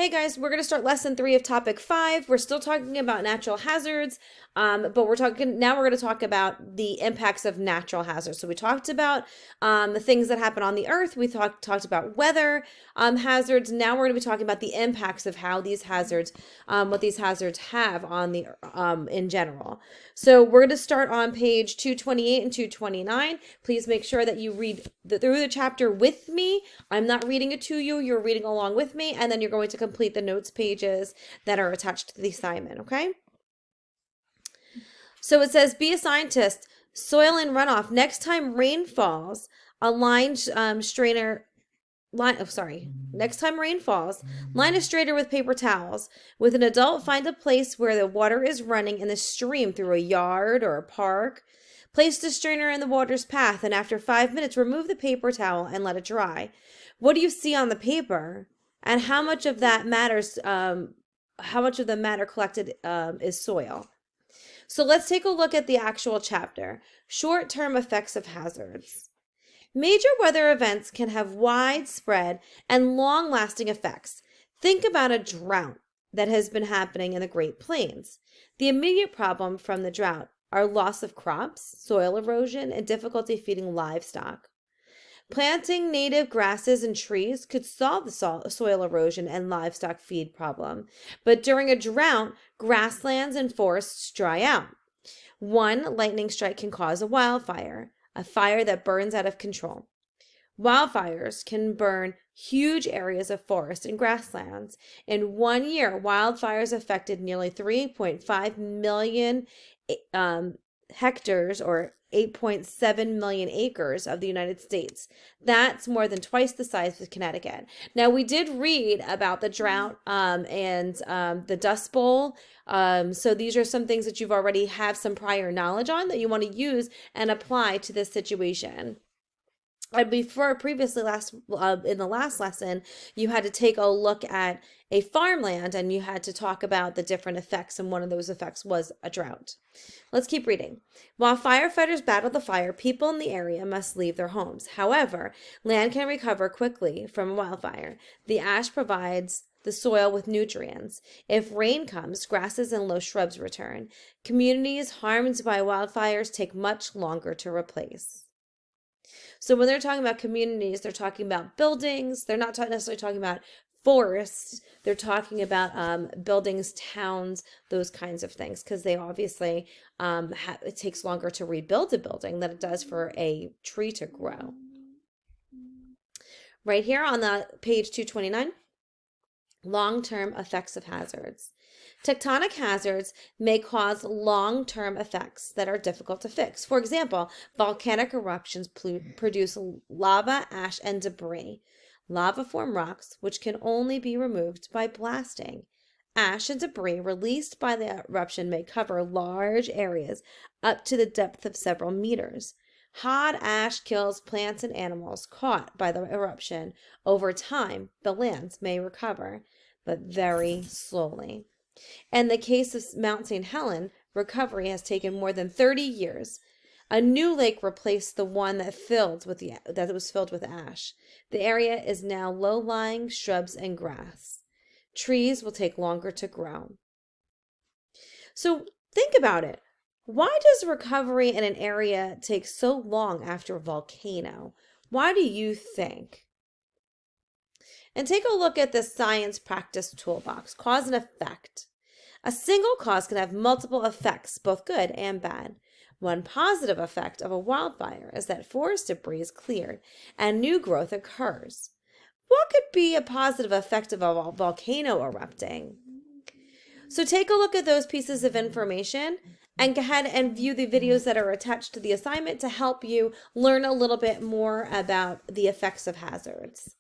Hey guys, we're going to start lesson 3 of topic 5. We're still talking about natural hazards, but we're going to talk about the impacts of natural hazards. So we talked about the things that happen on the earth. We talked about weather hazards. Now we're going to be talking about the impacts of how these hazards, what these hazards have on the in general. So we're going to start on page 228 and 229. Please make sure that you read through the chapter with me. I'm not reading it to you. You're reading along with me, and then you're going to complete the notes pages that are attached to the assignment, okay? So it says, be a scientist, soil and runoff. Next time rain falls, next time rain falls, line a strainer with paper towels. With an adult, find a place where the water is running in the stream through a yard or a park. Place the strainer in the water's path, and after 5 minutes, remove the paper towel and let it dry. What do you see on the paper? And how much of that matters? How much of the matter collected is soil? So let's take a look at the actual chapter. Short-term effects of hazards. Major weather events can have widespread and long-lasting effects. Think about a drought that has been happening in the Great Plains. The immediate problem from the drought are loss of crops, soil erosion, and difficulty feeding livestock. Planting native grasses and trees could solve the soil erosion and livestock feed problem. But during a drought, grasslands and forests dry out. One lightning strike can cause a wildfire, a fire that burns out of control. Wildfires can burn huge areas of forest and grasslands. In 1 year, wildfires affected nearly 3.5 million hectares or 8.7 million acres of the United States. That's more than twice the size of Connecticut. Now, we did read about the drought and the Dust Bowl. So these are some things that you've already have some prior knowledge on that you want to use and apply to this situation. And before previously in the last lesson, you had to take a look at a farmland and you had to talk about the different effects, and one of those effects was a drought. Let's keep reading. While firefighters battle the fire, people in the area must leave their homes. However, land can recover quickly from a wildfire. The ash provides the soil with nutrients. If rain comes, grasses and low shrubs return. Communities harmed by wildfires take much longer to replace. So when they're talking about communities, they're talking about buildings. They're not necessarily talking about forests. They're talking about buildings, towns, those kinds of things, because they obviously it takes longer to rebuild a building than it does for a tree to grow. Right here on the page 229, long-term effects of hazards. Tectonic hazards may cause long-term effects that are difficult to fix. For example, volcanic eruptions produce lava, ash, and debris. Lava form rocks, which can only be removed by blasting. Ash and debris released by the eruption may cover large areas up to the depth of several meters. Hot ash kills plants and animals caught by the eruption. Over time, the lands may recover, but very slowly. In the case of Mount St. Helens, recovery has taken more than 30 years. A new lake replaced the one that was filled with ash. The area is now low-lying shrubs and grass. Trees will take longer to grow. So think about it. Why does recovery in an area take so long after a volcano? Why do you think? And take a look at the science practice toolbox, cause and effect. A single cause can have multiple effects, both good and bad. One positive effect of a wildfire is that forest debris is cleared and new growth occurs. What could be a positive effect of a volcano erupting? So take a look at those pieces of information and go ahead and view the videos that are attached to the assignment to help you learn a little bit more about the effects of hazards.